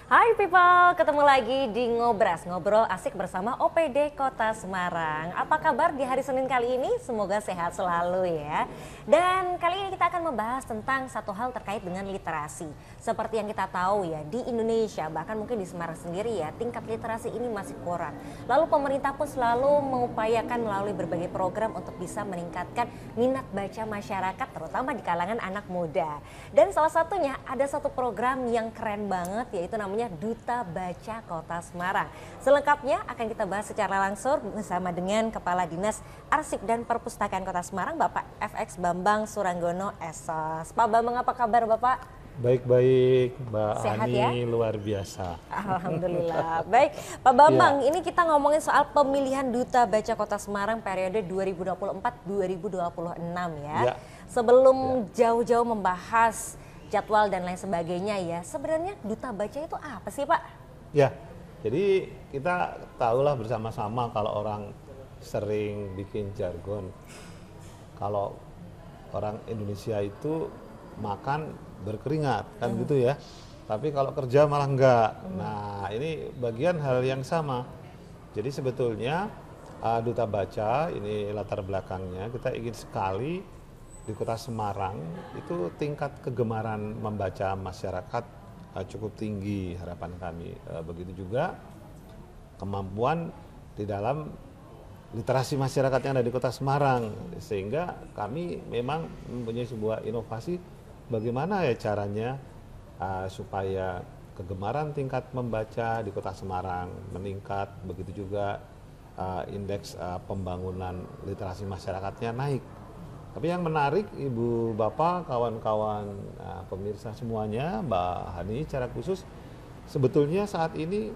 Hai people, ketemu lagi di Ngobras, ngobrol asik bersama OPD Kota Semarang. Apa kabar di hari Senin kali ini? Semoga sehat selalu ya. Dan kali ini kita akan membahas tentang satu hal terkait dengan literasi. Seperti yang kita tahu ya, di Indonesia bahkan mungkin di Semarang sendiri ya, tingkat literasi ini masih kurang. Lalu pemerintah pun selalu mengupayakan melalui berbagai program untuk bisa meningkatkan minat baca masyarakat, terutama di kalangan anak muda. Dan salah satunya ada satu program yang keren banget, yaitu namanya Duta Baca Kota Semarang. Selengkapnya akan kita bahas secara langsung bersama dengan Kepala Dinas Arsip dan Perpustakaan Kota Semarang, Bapak FX Bambang Suranggono SOS. Pak Bambang, apa kabar Bapak? Baik-baik, Mbak Sehat Ani, ya? Luar biasa. Alhamdulillah. Baik, Pak Bambang, ini kita ngomongin soal pemilihan Duta Baca Kota Semarang periode 2024-2026 ya. Sebelum jauh-jauh membahas jadwal dan lain sebagainya ya, sebenarnya Duta Baca itu apa sih Pak? Ya, jadi kita tahulah bersama-sama kalau orang sering bikin jargon, kalau orang Indonesia itu makan berkeringat kan gitu ya, tapi kalau kerja malah enggak. Nah, ini bagian hal yang sama. Jadi sebetulnya Duta Baca ini latar belakangnya kita ingin sekali di Kota Semarang itu tingkat kegemaran membaca masyarakat cukup tinggi, harapan kami. Begitu juga kemampuan di dalam literasi masyarakat yang ada di Kota Semarang, sehingga kami memang mempunyai sebuah inovasi bagaimana ya caranya supaya kegemaran tingkat membaca di Kota Semarang meningkat, begitu juga indeks pembangunan literasi masyarakatnya naik. Tapi yang menarik Ibu Bapak, kawan-kawan pemirsa semuanya, Mbak Hani secara khusus, sebetulnya saat ini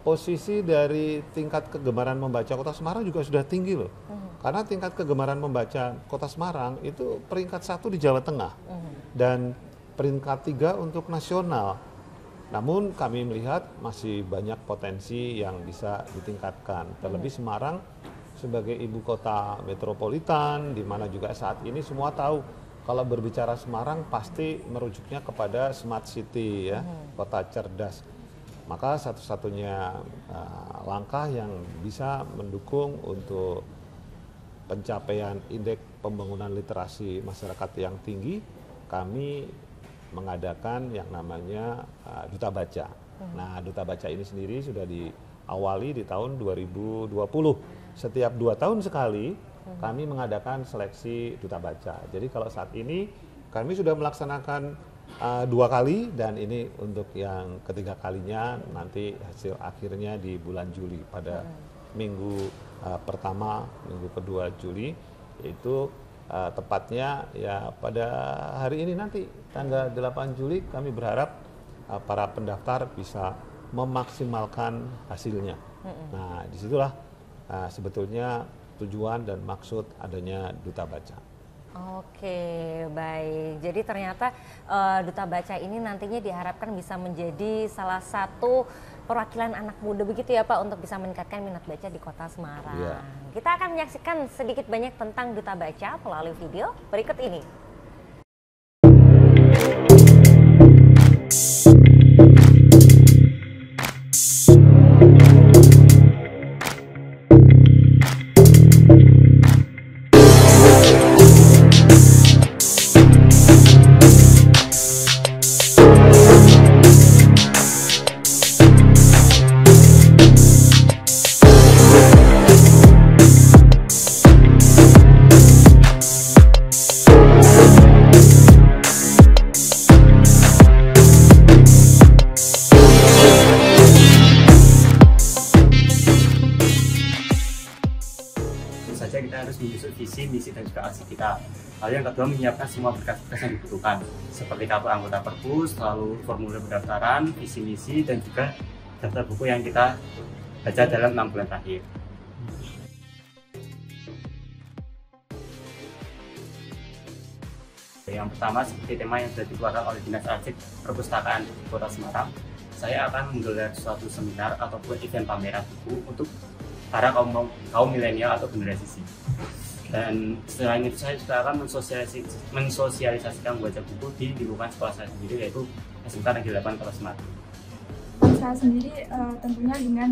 posisi dari tingkat kegemaran membaca Kota Semarang juga sudah tinggi loh. Karena tingkat kegemaran membaca Kota Semarang itu peringkat 1 di Jawa Tengah dan peringkat 3 untuk nasional. Namun kami melihat masih banyak potensi yang bisa ditingkatkan. Terlebih Semarang sebagai ibu kota metropolitan, di mana juga saat ini semua tahu kalau berbicara Semarang pasti merujuknya kepada smart city ya, kota cerdas. Maka satu-satunya langkah yang bisa mendukung untuk pencapaian indeks pembangunan literasi masyarakat yang tinggi, kami mengadakan yang namanya Duta Baca. Nah, Duta Baca ini sendiri sudah diawali di tahun 2020. Setiap 2 tahun sekali kami mengadakan seleksi Duta Baca. Jadi kalau saat ini kami sudah melaksanakan 2 kali, dan ini untuk yang ketiga kalinya, nanti hasil akhirnya di bulan Juli pada minggu pertama, minggu kedua Juli, yaitu tepatnya ya pada hari ini nanti tanggal 8 Juli kami berharap para pendaftar bisa memaksimalkan hasilnya. Nah, disitulah sebetulnya tujuan dan maksud adanya Duta Baca. Oke, baik. Jadi ternyata Duta Baca ini nantinya diharapkan bisa menjadi salah satu perwakilan anak muda begitu ya Pak, untuk bisa meningkatkan minat baca di Kota Semarang. Ya. Kita akan menyaksikan sedikit banyak tentang Duta Baca melalui video berikut ini. Kita harus menyusun visi, misi, dan juga aksi kita. Lalu yang kedua, menyiapkan semua berkas-berkas yang dibutuhkan, seperti kartu anggota perpus, lalu formulir pendaftaran, visi misi, dan juga daftar buku yang kita baca dalam 6 bulan terakhir. Yang pertama, seperti tema yang sudah dikeluarkan oleh Dinas Arsip Perpustakaan Kota Semarang, saya akan menggelar suatu seminar ataupun event pameran buku untuk para kaum milenial atau generasi Z. Dan selain itu saya juga akan mensosialisasikan membaca buku di lingkungan sekolah saya sendiri, yaitu SMK Negeri 8 Kota Semarang. saya sendiri tentunya dengan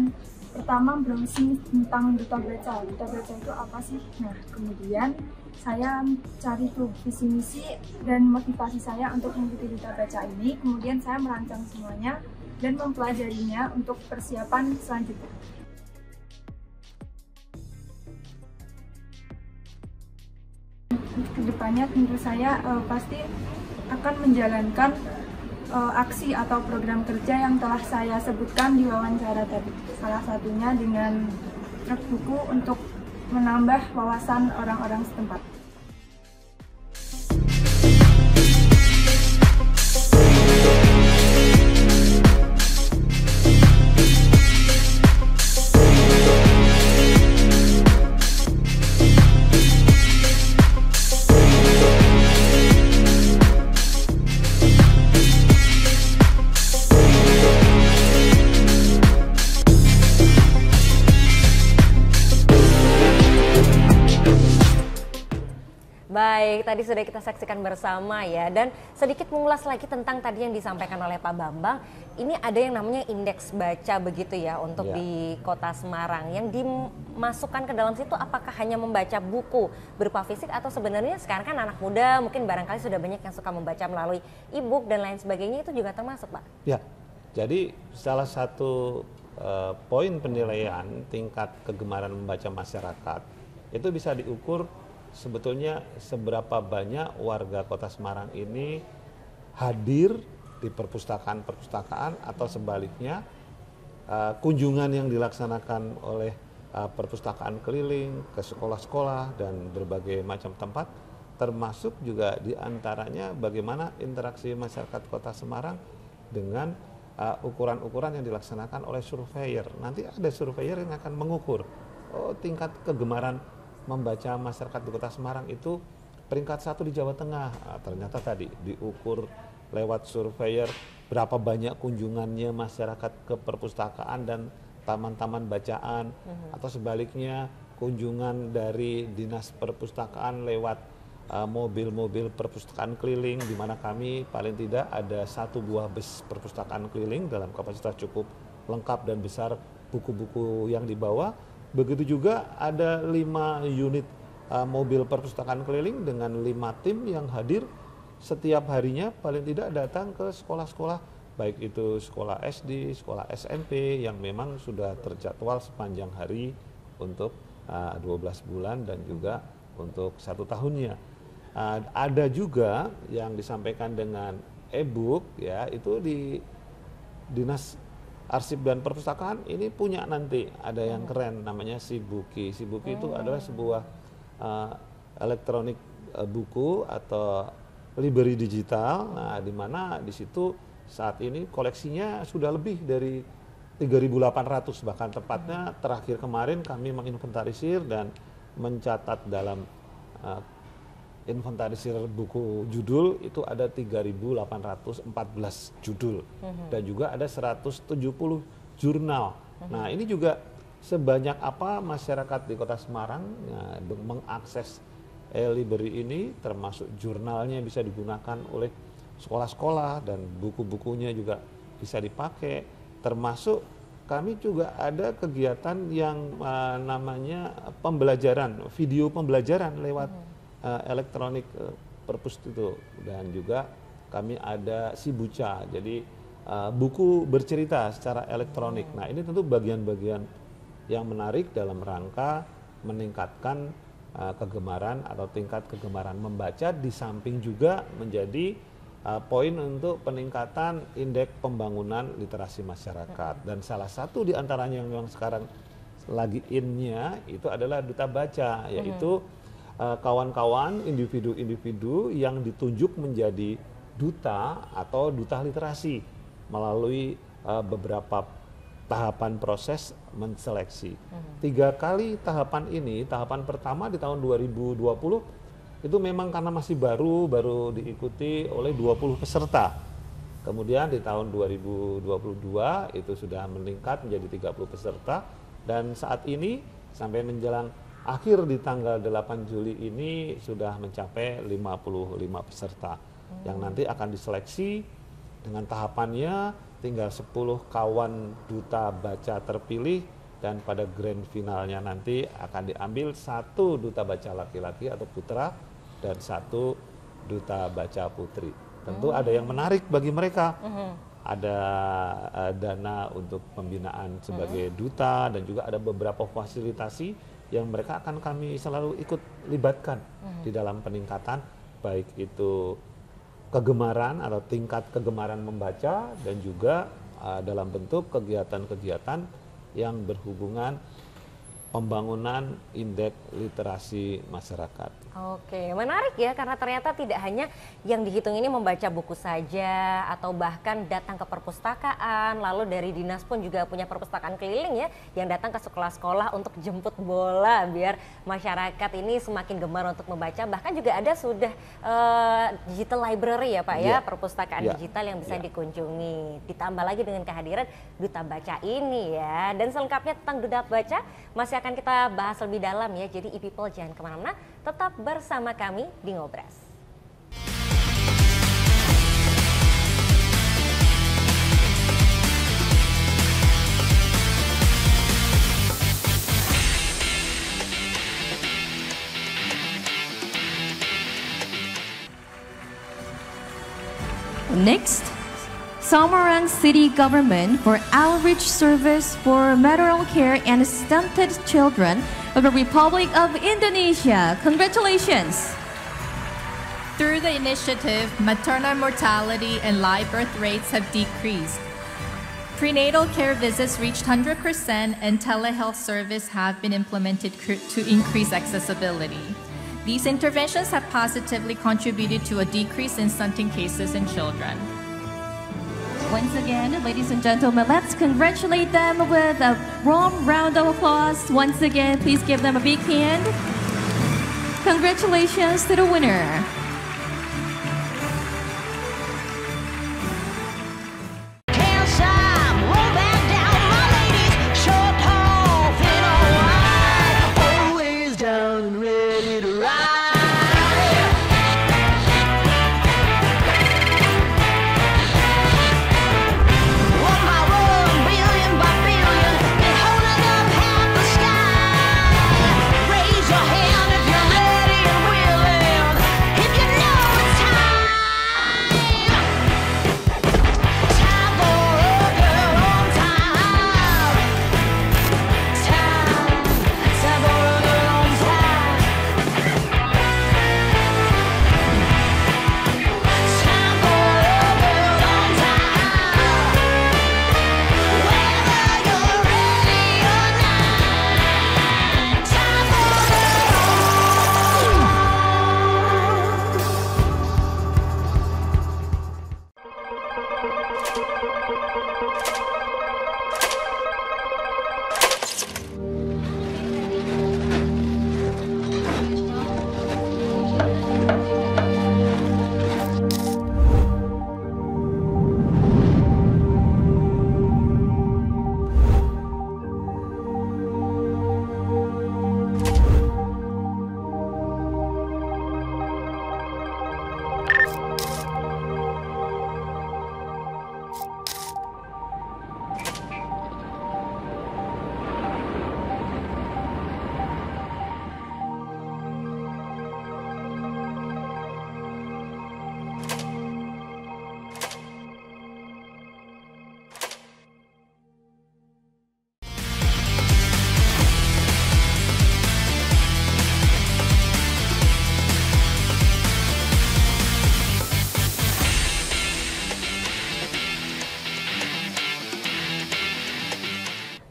pertama browsing tentang duta baca. Duta baca itu apa sih? Nah, kemudian saya cari tuh visi misi dan motivasi saya untuk mengikuti duta baca ini. Kemudian saya merancang semuanya dan mempelajarinya untuk persiapan selanjutnya. Kedepannya tentu saya pasti akan menjalankan aksi atau program kerja yang telah saya sebutkan di wawancara tadi. Salah satunya dengan truk buku untuk menambah wawasan orang-orang setempat. Baik, tadi sudah kita saksikan bersama ya, dan sedikit mengulas lagi tentang tadi yang disampaikan oleh Pak Bambang. Ini ada yang namanya indeks baca begitu ya untuk di Kota Semarang. Yang dimasukkan ke dalam situ apakah hanya membaca buku berupa fisik atau sebenarnya sekarang kan anak muda mungkin barangkali sudah banyak yang suka membaca melalui e-book dan lain sebagainya, itu juga termasuk, Pak? Ya, jadi salah satu poin penilaian tingkat kegemaran membaca masyarakat itu bisa diukur sebetulnya seberapa banyak warga Kota Semarang ini hadir di perpustakaan-perpustakaan atau sebaliknya kunjungan yang dilaksanakan oleh perpustakaan keliling ke sekolah-sekolah dan berbagai macam tempat, termasuk juga diantaranya bagaimana interaksi masyarakat Kota Semarang dengan ukuran-ukuran yang dilaksanakan oleh surveyor. Nanti ada surveyor yang akan mengukur tingkat kegemaran membaca masyarakat di Kota Semarang itu peringkat 1 di Jawa Tengah. Ternyata tadi diukur lewat surveyor berapa banyak kunjungannya masyarakat ke perpustakaan dan taman-taman bacaan, atau sebaliknya kunjungan dari dinas perpustakaan lewat mobil-mobil perpustakaan keliling, di mana kami paling tidak ada 1 buah bus perpustakaan keliling dalam kapasitas cukup lengkap dan besar buku-buku yang dibawa. Begitu juga ada 5 unit mobil perpustakaan keliling dengan 5 tim yang hadir setiap harinya paling tidak datang ke sekolah-sekolah, baik itu sekolah SD, sekolah SMP yang memang sudah terjadwal sepanjang hari untuk 12 bulan dan juga untuk 1 tahunnya. Ada juga yang disampaikan dengan e-book ya, itu di Dinas Arsip dan Perpustakaan ini punya nanti ada yang keren namanya Sibuki. Sibuki itu adalah sebuah elektronik buku atau library digital. Nah, di mana di situ saat ini koleksinya sudah lebih dari 3.800, bahkan tepatnya terakhir kemarin kami menginventarisir dan mencatat dalam inventarisir buku judul itu ada 3.814 judul dan juga ada 170 jurnal. Nah, ini juga sebanyak apa masyarakat di Kota Semarang mengakses e-library ini, termasuk jurnalnya bisa digunakan oleh sekolah-sekolah dan buku-bukunya juga bisa dipakai, termasuk kami juga ada kegiatan yang namanya pembelajaran, video pembelajaran lewat elektronik perpus itu, dan juga kami ada Sibuca, jadi buku bercerita secara elektronik. Nah, ini tentu bagian-bagian yang menarik dalam rangka meningkatkan kegemaran atau tingkat kegemaran membaca, di samping juga menjadi poin untuk peningkatan indeks pembangunan literasi masyarakat. Dan salah satu di antaranya yang memang sekarang lagi in-nya itu adalah duta baca, yaitu kawan-kawan individu-individu yang ditunjuk menjadi duta atau duta literasi melalui beberapa tahapan proses menseleksi. 3 kali tahapan ini, tahapan pertama di tahun 2020 itu memang karena masih baru diikuti oleh 20 peserta. Kemudian di tahun 2022 itu sudah meningkat menjadi 30 peserta, dan saat ini sampai menjelang akhir di tanggal 8 Juli ini sudah mencapai 55 peserta yang nanti akan diseleksi dengan tahapannya tinggal 10 kawan duta baca terpilih, dan pada grand finalnya nanti akan diambil 1 duta baca laki-laki atau putra dan 1 duta baca putri. Tentu ada yang menarik bagi mereka. Ada dana untuk pembinaan sebagai duta, dan juga ada beberapa fasilitasi yang mereka akan kami selalu ikut libatkan di dalam peningkatan, baik itu kegemaran atau tingkat kegemaran membaca, dan juga dalam bentuk kegiatan-kegiatan yang berhubungan pembangunan indeks literasi masyarakat. Oke, menarik ya, karena ternyata tidak hanya yang dihitung ini membaca buku saja atau bahkan datang ke perpustakaan, lalu dari dinas pun juga punya perpustakaan keliling ya yang datang ke sekolah-sekolah untuk jemput bola biar masyarakat ini semakin gemar untuk membaca. Bahkan juga ada sudah digital library ya Pak ya, perpustakaan digital yang bisa dikunjungi. Ditambah lagi dengan kehadiran duta baca ini ya. Dan selengkapnya tentang duta baca masih akan kita bahas lebih dalam ya. Jadi e-people jangan kemana-mana, tetap bersama kami di Ngobras. Next, Samarang City Government for Outreach Service for Maternal Care and Stunted Children of the Republic of Indonesia. Congratulations! Through the initiative, maternal mortality and live birth rates have decreased. Prenatal care visits reached 100% and telehealth service have been implemented to increase accessibility. These interventions have positively contributed to a decrease in stunting cases in children. Once again, ladies and gentlemen, let's congratulate them with a warm round of applause. Once again, please give them a big hand. Congratulations to the winner.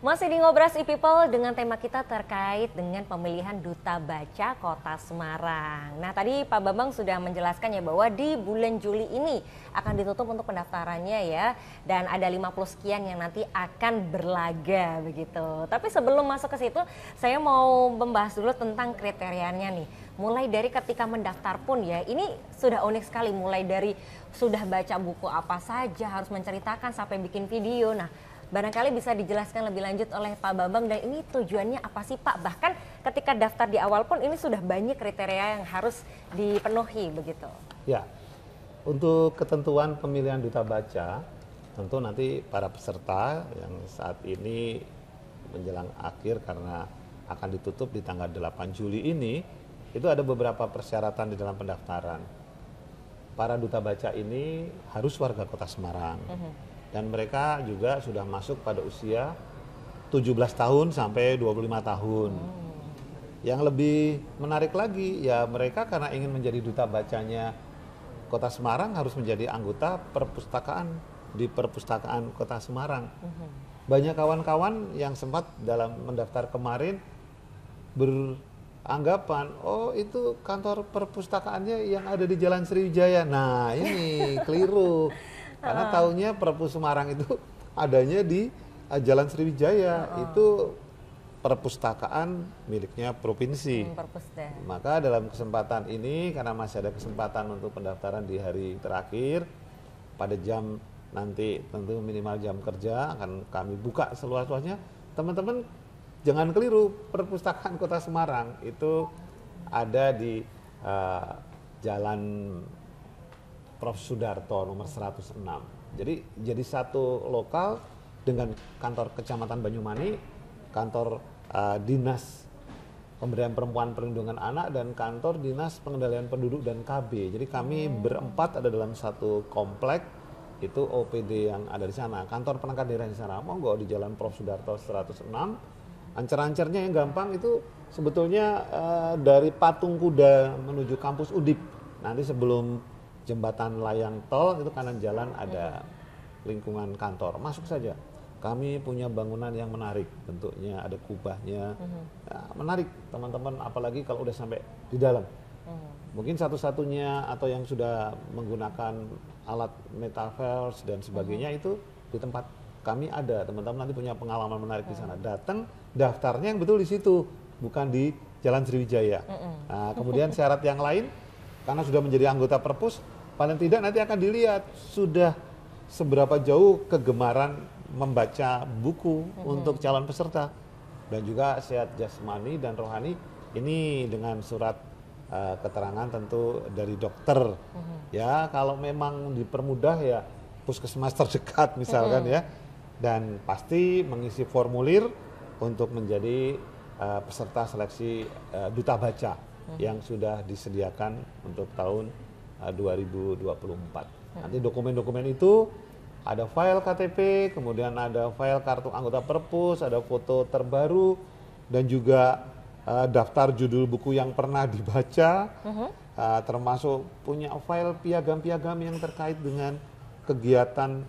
Masih di Ngobras e-people dengan tema kita terkait dengan pemilihan Duta Baca Kota Semarang. Nah tadi Pak Bambang sudah menjelaskan ya bahwa di bulan Juli ini akan ditutup untuk pendaftarannya ya. Dan ada 50 sekian yang nanti akan berlaga begitu. Tapi sebelum masuk ke situ saya mau membahas dulu tentang kriterianya nih. Mulai dari ketika mendaftar pun ya, ini sudah unik sekali. Mulai dari sudah baca buku apa saja, harus menceritakan sampai bikin video. Nah barangkali bisa dijelaskan lebih lanjut oleh Pak Bambang, dan ini tujuannya apa sih Pak? Bahkan ketika daftar di awal pun ini sudah banyak kriteria yang harus dipenuhi begitu. Ya, untuk ketentuan pemilihan duta baca tentu nanti para peserta yang saat ini menjelang akhir karena akan ditutup di tanggal 8 Juli ini, itu ada beberapa persyaratan di dalam pendaftaran. Para duta baca ini harus warga Kota Semarang. Dan mereka juga sudah masuk pada usia 17 tahun sampai 25 tahun. Yang lebih menarik lagi, ya mereka karena ingin menjadi duta bacanya Kota Semarang harus menjadi anggota perpustakaan di Perpustakaan Kota Semarang. Banyak kawan-kawan yang sempat dalam mendaftar kemarin beranggapan, oh itu kantor perpustakaannya yang ada di Jalan Sriwijaya. Nah ini keliru, karena taunya Perpus Semarang itu adanya di Jalan Sriwijaya, itu perpustakaan miliknya provinsi. Maka dalam kesempatan ini, karena masih ada kesempatan untuk pendaftaran di hari terakhir, pada jam nanti tentu minimal jam kerja akan kami buka seluas-luasnya. Teman-teman jangan keliru, perpustakaan Kota Semarang itu ada di Jalan Prof. Sudarto nomor 106. Jadi satu lokal dengan kantor Kecamatan Banyumani, kantor Dinas Pemberdayaan Perempuan Perlindungan Anak, dan kantor Dinas Pengendalian Penduduk dan KB. Jadi kami berempat ada dalam satu komplek, itu OPD yang ada di sana. Kantor perangkat daerah di sana, monggo di Jalan Prof. Sudarto 106. Ancer-ancernya yang gampang itu sebetulnya dari Patung Kuda menuju Kampus Udip. Nanti sebelum jembatan layang tol itu kanan jalan ada lingkungan kantor. Masuk saja. Kami punya bangunan yang menarik, bentuknya ada kubahnya. Ya, menarik teman-teman, apalagi kalau udah sampai di dalam. Mungkin satu-satunya atau yang sudah menggunakan alat metaverse dan sebagainya itu di tempat kami ada. Teman-teman nanti punya pengalaman menarik di sana. Datang, daftarnya yang betul di situ, bukan di Jalan Sriwijaya. Nah, kemudian syarat yang lain, karena sudah menjadi anggota Perpus, paling tidak nanti akan dilihat sudah seberapa jauh kegemaran membaca buku untuk calon peserta, dan juga sehat jasmani dan rohani. Ini dengan surat keterangan tentu dari dokter. Ya, kalau memang dipermudah ya puskesmas terdekat misalkan ya, dan pasti mengisi formulir untuk menjadi peserta seleksi duta baca yang sudah disediakan untuk tahun 2024. Nanti dokumen-dokumen itu ada file KTP, kemudian ada file kartu anggota Perpus, ada foto terbaru, dan juga daftar judul buku yang pernah dibaca, termasuk punya file piagam-piagam yang terkait dengan kegiatan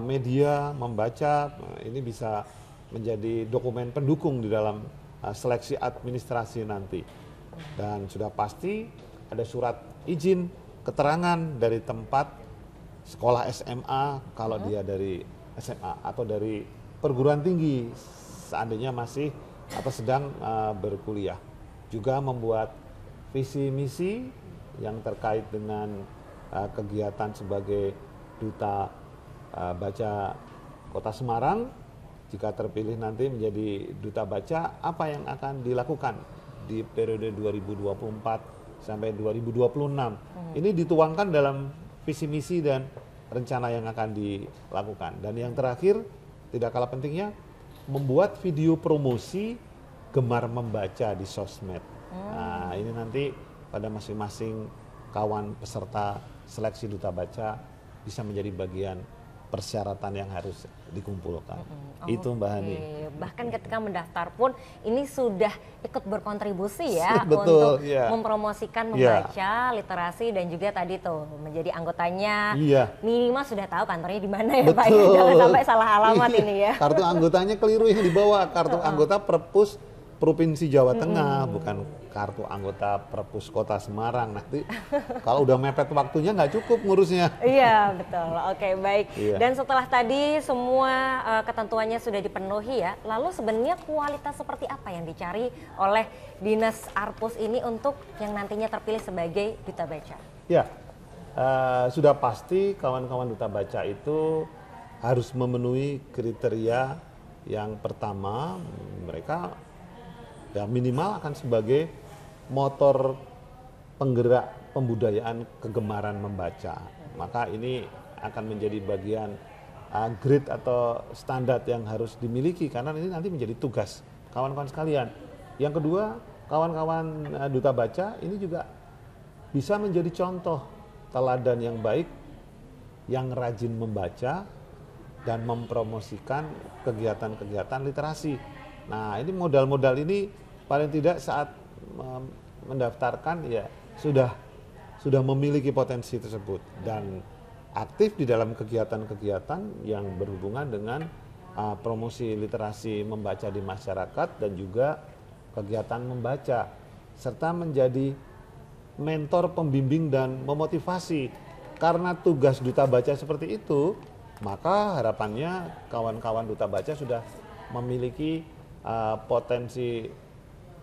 media membaca. Ini bisa menjadi dokumen pendukung di dalam seleksi administrasi nanti. Dan sudah pasti ada surat izin keterangan dari tempat sekolah SMA kalau dia dari SMA, atau dari perguruan tinggi seandainya masih atau sedang berkuliah. Juga membuat visi misi yang terkait dengan kegiatan sebagai duta baca Kota Semarang. Jika terpilih nanti menjadi duta baca, apa yang akan dilakukan di periode 2024 sampai 2026. Ini dituangkan dalam visi misi dan rencana yang akan dilakukan. Dan yang terakhir, tidak kalah pentingnya, membuat video promosi gemar membaca di sosmed. Nah, ini nanti pada masing-masing kawan peserta seleksi duta baca bisa menjadi bagian persyaratan yang harus dikumpulkan. Itu Mbak Hani. Bahkan ketika mendaftar pun ini sudah ikut berkontribusi ya Betul, untuk mempromosikan membaca, literasi, dan juga tadi tuh menjadi anggotanya. Minimal sudah tahu kantornya di mana ya Pak. Jangan sampai salah alamat ini ya. Kartu anggotanya keliru yang dibawa, kartu anggota Perpus Provinsi Jawa Tengah, bukan kartu anggota Perpus Kota Semarang. Nanti kalau udah mepet waktunya nggak cukup ngurusnya. Iya betul. Oke, baik. Dan setelah tadi semua ketentuannya sudah dipenuhi ya, lalu sebenarnya kualitas seperti apa yang dicari oleh Dinas Arpus ini untuk yang nantinya terpilih sebagai duta baca? Ya, sudah pasti kawan-kawan duta baca itu harus memenuhi kriteria. Yang pertama, mereka ya minimal akan sebagai motor penggerak pembudayaan kegemaran membaca. Maka ini akan menjadi bagian grade atau standar yang harus dimiliki, karena ini nanti menjadi tugas kawan-kawan sekalian. Yang kedua, kawan-kawan duta baca ini juga bisa menjadi contoh teladan yang baik, yang rajin membaca dan mempromosikan kegiatan-kegiatan literasi. Nah, ini modal-modal ini paling tidak saat mendaftarkan ya sudah memiliki potensi tersebut dan aktif di dalam kegiatan-kegiatan yang berhubungan dengan promosi literasi membaca di masyarakat dan juga kegiatan membaca, serta menjadi mentor, pembimbing dan memotivasi. Karena tugas duta baca seperti itu, maka harapannya kawan-kawan duta baca sudah memiliki potensi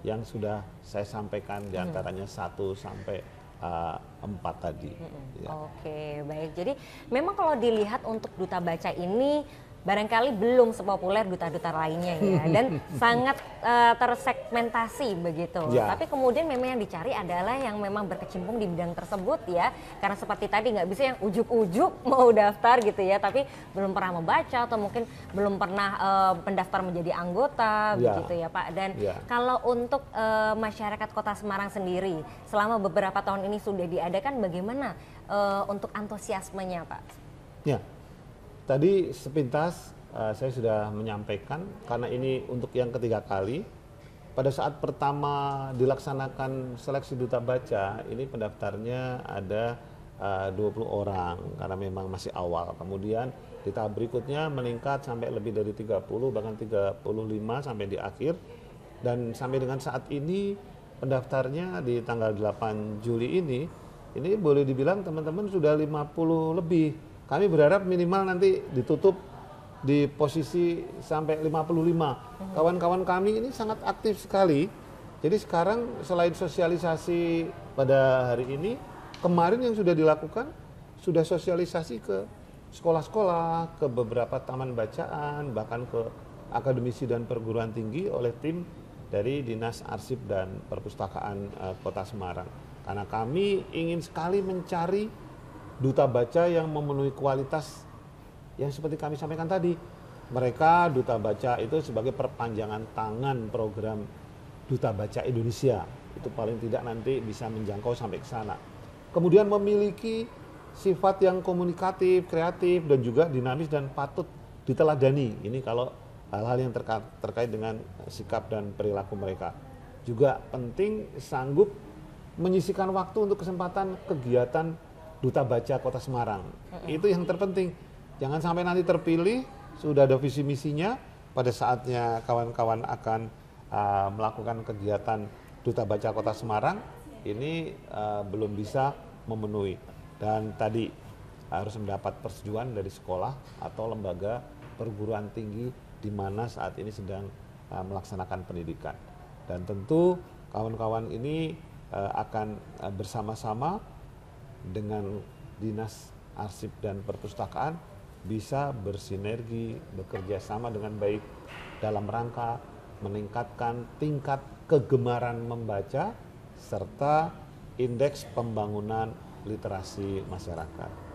yang sudah saya sampaikan, diantaranya 1 sampai 4 tadi. Ya. Oke, baik. Jadi memang kalau dilihat untuk duta baca ini barangkali belum sepopuler duta-duta lainnya ya, dan sangat tersegmentasi begitu. Ya. Tapi kemudian memang yang dicari adalah yang memang berkecimpung di bidang tersebut ya, karena seperti tadi nggak bisa yang ujuk-ujuk mau daftar gitu ya, tapi belum pernah membaca atau mungkin belum pernah mendaftar menjadi anggota begitu ya Pak. Dan kalau untuk masyarakat Kota Semarang sendiri, selama beberapa tahun ini sudah diadakan, bagaimana untuk antusiasmenya Pak? Ya. Tadi sepintas saya sudah menyampaikan, karena ini untuk yang ketiga kali. Pada saat pertama dilaksanakan seleksi duta baca, ini pendaftarnya ada 20 orang karena memang masih awal. Kemudian di tahap berikutnya meningkat sampai lebih dari 30, bahkan 35 sampai di akhir. Dan sampai dengan saat ini pendaftarnya di tanggal 8 Juli ini boleh dibilang teman-teman sudah 50 lebih. Kami berharap minimal nanti ditutup di posisi sampai 55. Kawan-kawan kami ini sangat aktif sekali. Jadi sekarang selain sosialisasi pada hari ini, kemarin yang sudah dilakukan, sudah sosialisasi ke sekolah-sekolah, ke beberapa taman bacaan, bahkan ke akademisi dan perguruan tinggi oleh tim dari Dinas Arsip dan Perpustakaan Kota Semarang. Karena kami ingin sekali mencari duta baca yang memenuhi kualitas yang seperti kami sampaikan tadi. Mereka duta baca itu sebagai perpanjangan tangan program Duta Baca Indonesia. Itu paling tidak nanti bisa menjangkau sampai ke sana. Kemudian memiliki sifat yang komunikatif, kreatif, dan juga dinamis dan patut diteladani. Ini kalau hal-hal yang terkait dengan sikap dan perilaku mereka. Juga penting sanggup menyisihkan waktu untuk kesempatan kegiatan Duta Baca Kota Semarang. Itu yang terpenting. Jangan sampai nanti terpilih, sudah ada visi misinya, pada saatnya kawan-kawan akan melakukan kegiatan Duta Baca Kota Semarang, ini belum bisa memenuhi. Dan tadi harus mendapat persetujuan dari sekolah atau lembaga perguruan tinggi di mana saat ini sedang melaksanakan pendidikan. Dan tentu kawan-kawan ini akan bersama-sama dengan Dinas Arsip dan Perpustakaan bisa bersinergi, bekerja sama dengan baik dalam rangka meningkatkan tingkat kegemaran membaca serta indeks pembangunan literasi masyarakat.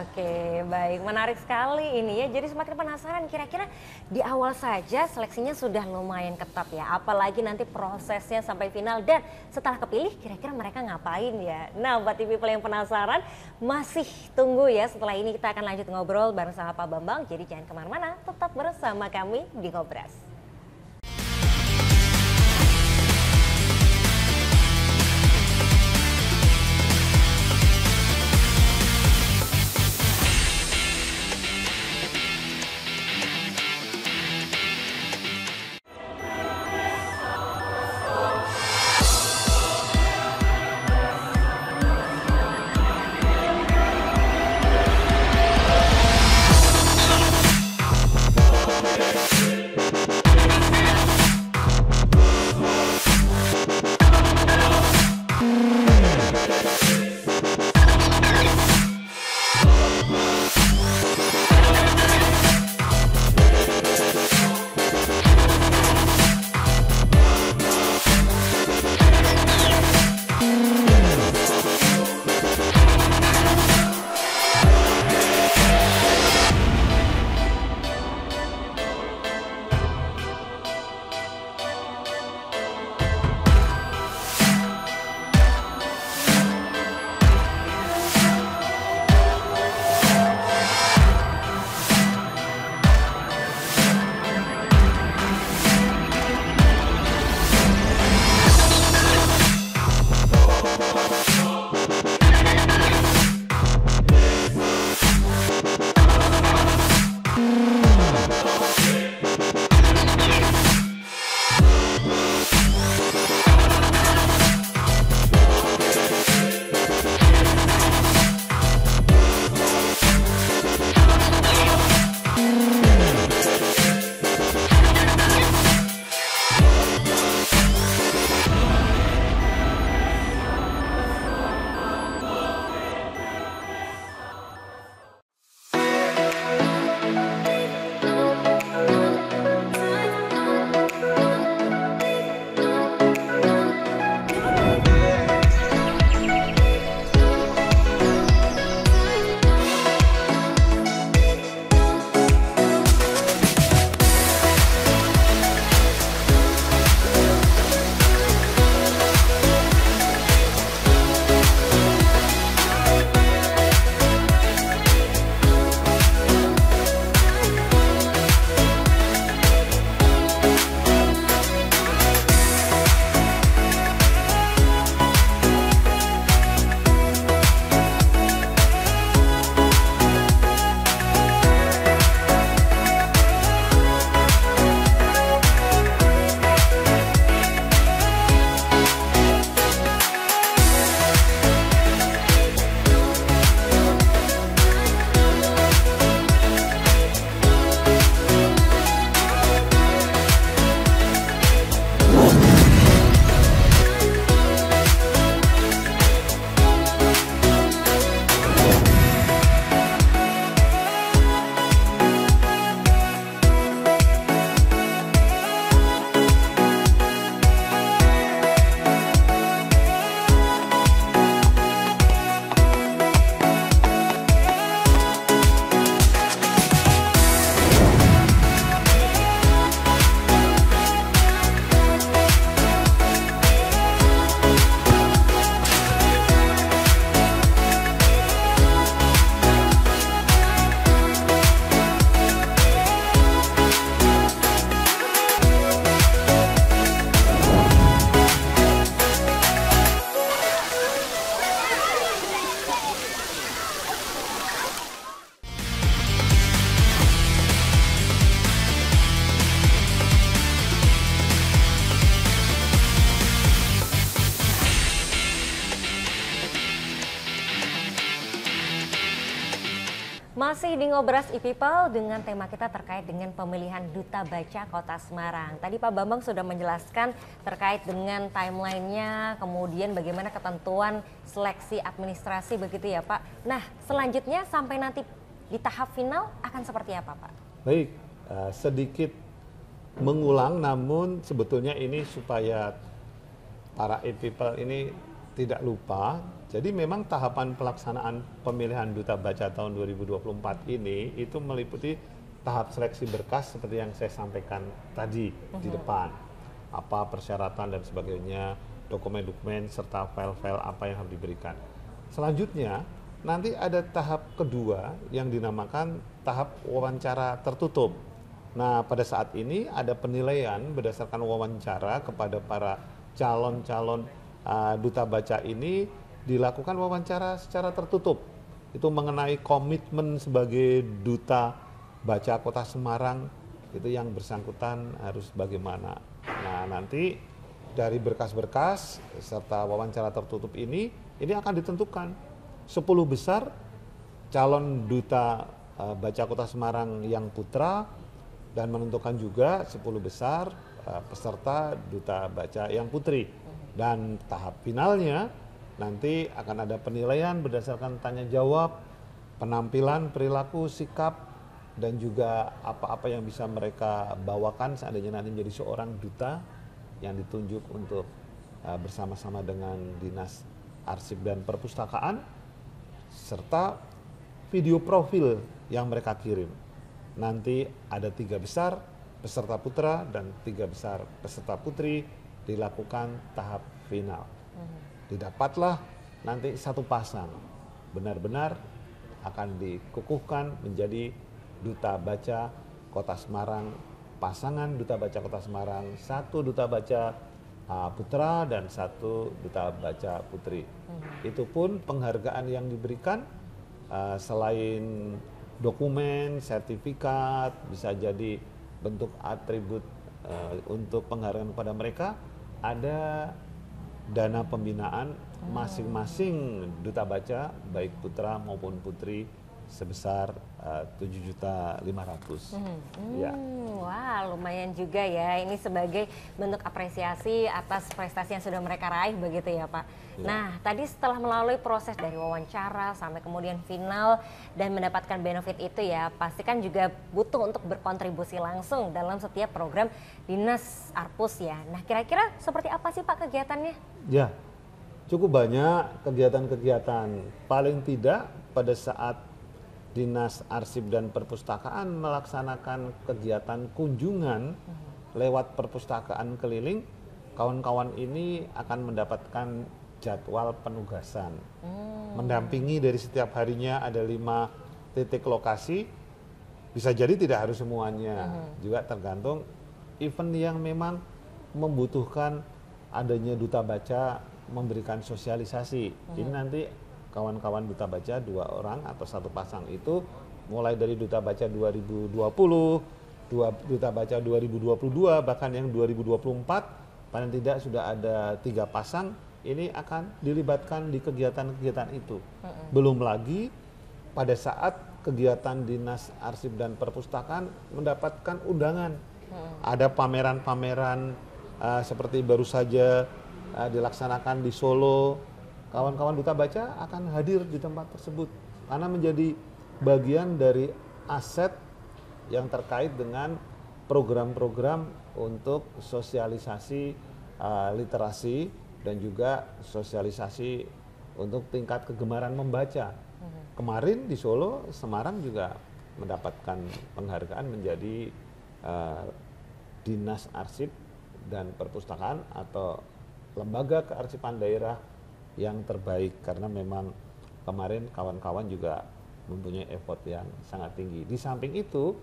Oke, baik, menarik sekali ini ya. Jadi semakin penasaran, kira-kira di awal saja seleksinya sudah lumayan ketat ya, apalagi nanti prosesnya sampai final dan setelah kepilih kira-kira mereka ngapain ya. Nah, buat people yang penasaran, masih tunggu ya. Setelah ini kita akan lanjut ngobrol bareng sama Pak Bambang, jadi jangan kemana-mana, tetap bersama kami di Ngobras. Masih di Ngobras e-People dengan tema kita terkait dengan pemilihan Duta Baca Kota Semarang. Tadi Pak Bambang sudah menjelaskan terkait dengan timelinenya, kemudian bagaimana ketentuan seleksi administrasi begitu ya Pak. Nah selanjutnya sampai nanti di tahap final akan seperti apa Pak? Baik, sedikit mengulang namun sebetulnya ini supaya para e-People ini tidak lupa. Jadi memang tahapan pelaksanaan pemilihan Duta Baca tahun 2024 ini itu meliputi tahap seleksi berkas seperti yang saya sampaikan tadi di depan. Apa persyaratan dan sebagainya, dokumen-dokumen serta file-file apa yang harus diberikan. Selanjutnya nanti ada tahap kedua yang dinamakan tahap wawancara tertutup. Nah pada saat ini ada penilaian berdasarkan wawancara kepada para calon-calon Duta Baca ini dilakukan wawancara secara tertutup. Itu mengenai komitmen sebagai Duta Baca Kota Semarang, itu yang bersangkutan harus bagaimana. Nah nanti dari berkas-berkas serta wawancara tertutup ini akan ditentukan 10 besar calon Duta Baca Kota Semarang yang putra dan menentukan juga 10 besar peserta Duta Baca yang putri. Dan tahap finalnya nanti akan ada penilaian berdasarkan tanya jawab, penampilan, perilaku, sikap, dan juga apa-apa yang bisa mereka bawakan seandainya nanti menjadi seorang duta yang ditunjuk untuk bersama-sama dengan Dinas Arsip dan Perpustakaan, serta video profil yang mereka kirim. Nanti ada 3 besar peserta putra dan 3 besar peserta putri dilakukan tahap final. Didapatlah nanti 1 pasang benar-benar akan dikukuhkan menjadi Duta Baca Kota Semarang, pasangan Duta Baca Kota Semarang, 1 Duta Baca putra dan 1 Duta Baca putri. Itu pun penghargaan yang diberikan selain dokumen, sertifikat, bisa jadi bentuk atribut untuk penghargaan kepada mereka, ada dana pembinaan masing-masing Duta Baca baik putra maupun putri sebesar 7.500.000. Ya. Wah, lumayan juga ya. Ini sebagai bentuk apresiasi atas prestasi yang sudah mereka raih begitu ya, Pak. Ya. Nah, tadi setelah melalui proses dari wawancara sampai kemudian final dan mendapatkan benefit itu ya, pastikan juga butuh untuk berkontribusi langsung dalam setiap program Dinas Arpus ya. Nah, kira-kira seperti apa sih Pak kegiatannya? Ya, cukup banyak kegiatan-kegiatan. Paling tidak pada saat Dinas Arsip dan Perpustakaan melaksanakan kegiatan kunjungan lewat perpustakaan keliling, kawan-kawan ini akan mendapatkan jadwal penugasan. Mendampingi dari setiap harinya ada 5 titik lokasi, bisa jadi tidak harus semuanya, juga tergantung event yang memang membutuhkan adanya Duta Baca memberikan sosialisasi. Ini nanti kawan-kawan Duta Baca 2 orang atau 1 pasang itu mulai dari Duta Baca 2020, Duta Baca 2022, bahkan yang 2024 paling tidak sudah ada 3 pasang ini akan dilibatkan di kegiatan-kegiatan itu. Belum lagi pada saat kegiatan Dinas Arsip dan Perpustakaan mendapatkan undangan. Ada pameran-pameran seperti baru saja dilaksanakan di Solo. Kawan-kawan Duta Baca akan hadir di tempat tersebut karena menjadi bagian dari aset yang terkait dengan program-program untuk sosialisasi literasi dan juga sosialisasi untuk tingkat kegemaran membaca. Kemarin di Solo, Semarang juga mendapatkan penghargaan menjadi Dinas Arsip dan Perpustakaan atau lembaga kearsipan daerah yang terbaik karena memang kemarin kawan-kawan juga mempunyai effort yang sangat tinggi. Di samping itu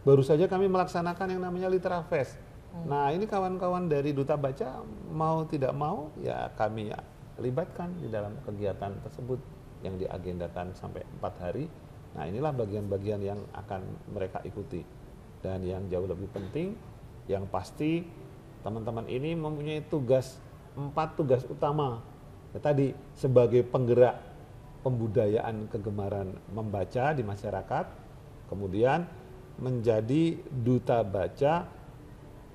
baru saja kami melaksanakan yang namanya Litera Fest. Nah ini kawan-kawan dari Duta Baca mau tidak mau ya kami libatkan di dalam kegiatan tersebut yang diagendakan sampai 4 hari. Nah inilah bagian-bagian yang akan mereka ikuti. Dan yang jauh lebih penting, yang pasti teman-teman ini mempunyai 4 tugas utama. Ya, tadi sebagai penggerak pembudayaan kegemaran membaca di masyarakat, kemudian menjadi duta baca,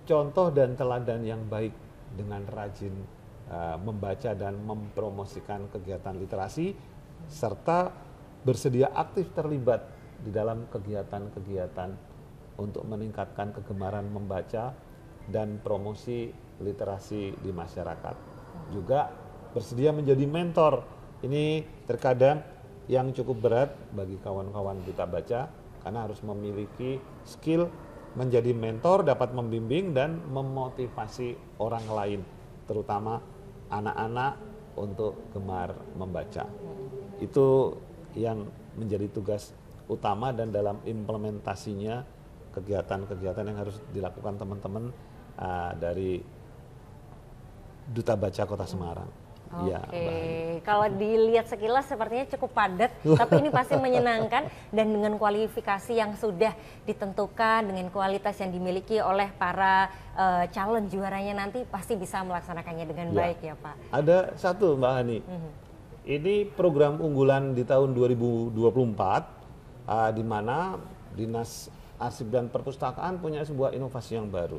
contoh dan teladan yang baik dengan rajin membaca dan mempromosikan kegiatan literasi, serta bersedia aktif terlibat di dalam kegiatan-kegiatan untuk meningkatkan kegemaran membaca dan promosi literasi di masyarakat. Juga bersedia menjadi mentor. Ini terkadang yang cukup berat bagi kawan-kawan duta baca karena harus memiliki skill menjadi mentor, dapat membimbing dan memotivasi orang lain, terutama anak-anak untuk gemar membaca. Itu yang menjadi tugas utama dan dalam implementasinya kegiatan-kegiatan yang harus dilakukan teman-teman dari Duta Baca Kota Semarang. Oke, kalau dilihat sekilas sepertinya cukup padat, tapi ini pasti menyenangkan dan dengan kualifikasi yang sudah ditentukan, dengan kualitas yang dimiliki oleh para calon juaranya nanti pasti bisa melaksanakannya dengan baik ya Pak. Ada satu Mbak Hani, ini program unggulan di tahun 2024 di mana Dinas Arsip dan Perpustakaan punya sebuah inovasi yang baru,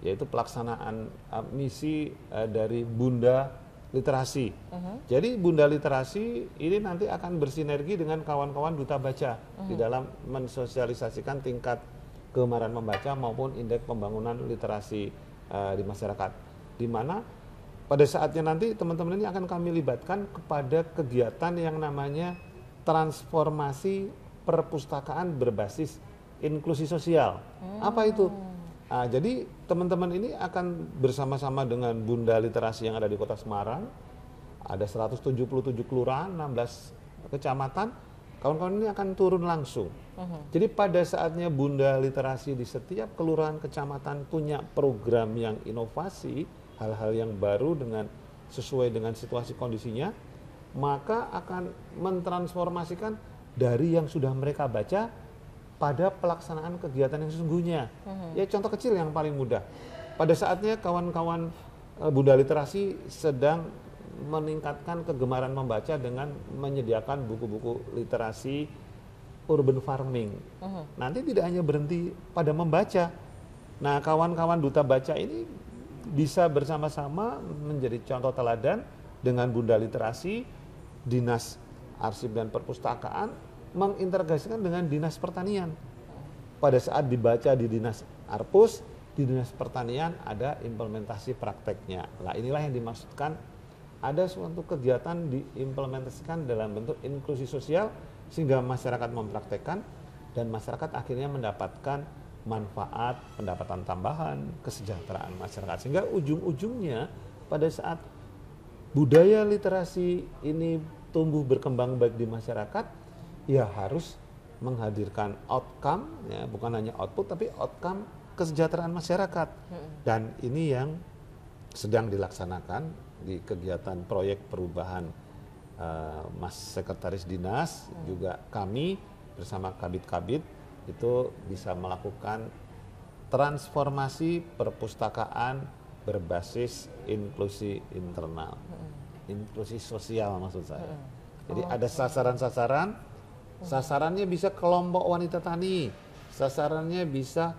yaitu pelaksanaan misi dari Bunda Literasi. Jadi Bunda Literasi ini nanti akan bersinergi dengan kawan-kawan Duta Baca di dalam mensosialisasikan tingkat kegemaran membaca maupun indeks pembangunan literasi di masyarakat. Di mana pada saatnya nanti teman-teman ini akan kami libatkan kepada kegiatan yang namanya transformasi perpustakaan berbasis inklusi sosial. Apa itu? Nah, jadi teman-teman ini akan bersama-sama dengan Bunda Literasi yang ada di Kota Semarang, ada 177 kelurahan, 16 kecamatan, kawan-kawan ini akan turun langsung. Jadi pada saatnya Bunda Literasi di setiap kelurahan kecamatan punya program yang inovasi, hal-hal yang baru dengan sesuai dengan situasi kondisinya, maka akan mentransformasikan dari yang sudah mereka baca pada pelaksanaan kegiatan yang sesungguhnya. Ya contoh kecil yang paling mudah. Pada saatnya kawan-kawan Bunda Literasi sedang meningkatkan kegemaran membaca dengan menyediakan buku-buku literasi urban farming. Nanti tidak hanya berhenti pada membaca. Nah, kawan-kawan Duta Baca ini bisa bersama-sama menjadi contoh teladan dengan Bunda Literasi, Dinas Arsip dan Perpustakaan mengintegrasikan dengan Dinas Pertanian. Pada saat dibaca di Dinas Arpus, di Dinas Pertanian ada implementasi prakteknya. Nah, inilah yang dimaksudkan ada suatu kegiatan diimplementasikan dalam bentuk inklusi sosial sehingga masyarakat mempraktekkan dan masyarakat akhirnya mendapatkan manfaat, pendapatan tambahan, kesejahteraan masyarakat. Sehingga ujung-ujungnya pada saat budaya literasi ini tumbuh berkembang baik di masyarakat, ya harus menghadirkan outcome, ya, bukan hanya output tapi outcome kesejahteraan masyarakat. Dan ini yang sedang dilaksanakan di kegiatan proyek perubahan Mas Sekretaris Dinas, juga kami bersama kabit-kabit itu bisa melakukan transformasi perpustakaan berbasis inklusi internal, inklusi sosial maksud saya. Jadi ada sasaran-sasaran. Sasarannya bisa kelompok wanita tani, sasarannya bisa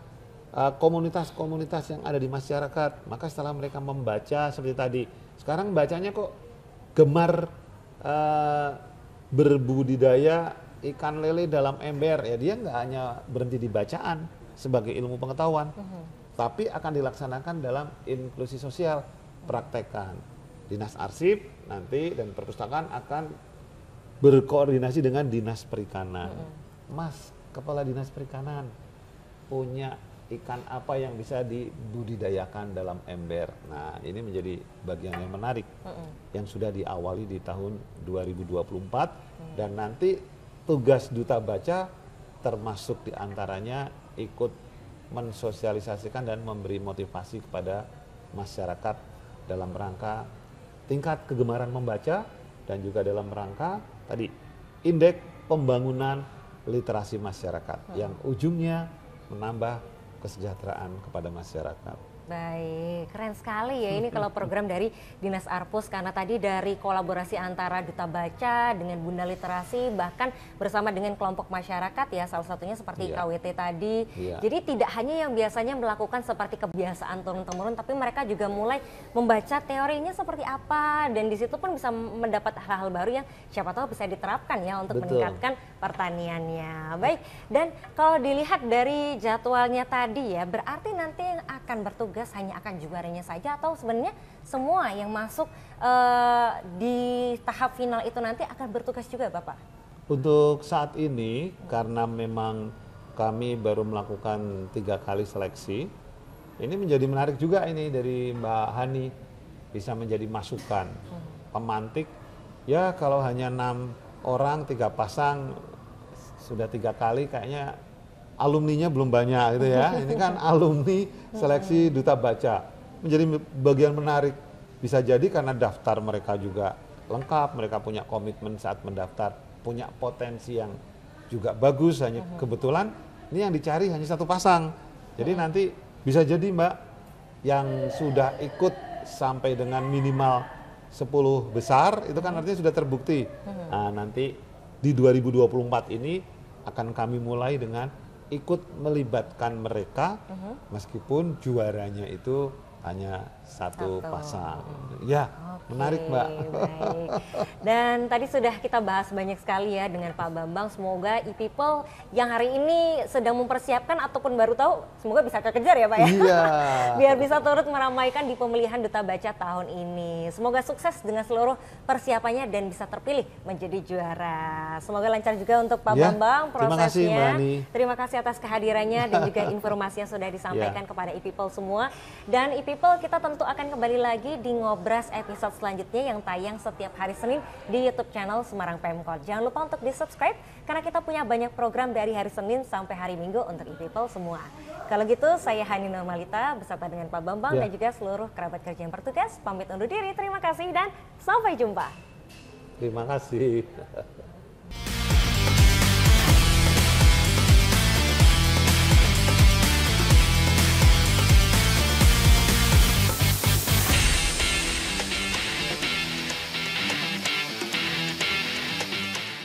komunitas-komunitas yang ada di masyarakat. Maka setelah mereka membaca seperti tadi, sekarang bacanya kok gemar berbudidaya ikan lele dalam ember, ya dia nggak hanya berhenti di bacaan sebagai ilmu pengetahuan, tapi akan dilaksanakan dalam inklusi sosial, praktekkan. Dinas Arsip nanti dan Perpustakaan akan berkoordinasi dengan Dinas Perikanan. Mas, Kepala Dinas Perikanan, punya ikan apa yang bisa dibudidayakan dalam ember? Nah, ini menjadi bagian yang menarik yang sudah diawali di tahun 2024 dan nanti tugas Duta Baca termasuk diantaranya ikut mensosialisasikan dan memberi motivasi kepada masyarakat dalam rangka tingkat kegemaran membaca dan juga dalam rangka tadi indeks pembangunan literasi masyarakat yang ujungnya menambah kesejahteraan kepada masyarakat. Baik, keren sekali ya ini kalau program dari Dinas Arpus, karena tadi dari kolaborasi antara Duta Baca dengan Bunda Literasi bahkan bersama dengan kelompok masyarakat ya, salah satunya seperti KWT tadi. Jadi tidak hanya yang biasanya melakukan seperti kebiasaan turun-temurun, tapi mereka juga mulai membaca teorinya seperti apa, dan di situ pun bisa mendapat hal-hal baru yang siapa tahu bisa diterapkan ya untuk meningkatkan pertaniannya. Baik, dan kalau dilihat dari jadwalnya tadi ya, berarti nanti yang akan bertugas hanya akan juaranya saja, atau sebenarnya semua yang masuk di tahap final itu nanti akan bertugas juga Bapak? Untuk saat ini karena memang kami baru melakukan 3 kali seleksi, ini menjadi menarik juga ini dari Mbak Hani, bisa menjadi masukan pemantik ya. Kalau hanya 6 orang 3 pasang sudah 3 kali, kayaknya alumninya belum banyak gitu ya. Ini kan alumni seleksi Duta Baca, menjadi bagian menarik. Bisa jadi karena daftar mereka juga lengkap, mereka punya komitmen saat mendaftar, punya potensi yang juga bagus, hanya kebetulan ini yang dicari hanya 1 pasang. Jadi nanti bisa jadi Mbak yang sudah ikut sampai dengan minimal 10 besar itu kan artinya sudah terbukti. Nah, nanti di 2024 ini akan kami mulai dengan ikut melibatkan mereka, meskipun juaranya itu hanya 1 pasang. Ya, menarik Mbak. Baik. Dan tadi sudah kita bahas banyak sekali ya dengan Pak Bambang. Semoga e-people yang hari ini sedang mempersiapkan ataupun baru tahu, semoga bisa kekejar ya Pak ya. Iya. Biar bisa turut meramaikan di pemilihan Duta Baca tahun ini. Semoga sukses dengan seluruh persiapannya dan bisa terpilih menjadi juara. Semoga lancar juga untuk Pak Bambang prosesnya. Terima kasih Mbak Ani. Terima kasih atas kehadirannya dan juga informasi yang sudah disampaikan kepada e-people semua. Dan e-people, kita tentu akan kembali lagi di Ngobras episode selanjutnya yang tayang setiap hari Senin di YouTube channel Semarang Pemkot. Jangan lupa untuk di-subscribe karena kita punya banyak program dari hari Senin sampai hari Minggu untuk e-people semua. Kalau gitu, saya Hani Normalita beserta dengan Pak Bambang dan juga seluruh kerabat kerja yang bertugas pamit undur diri. Terima kasih dan sampai jumpa. Terima kasih.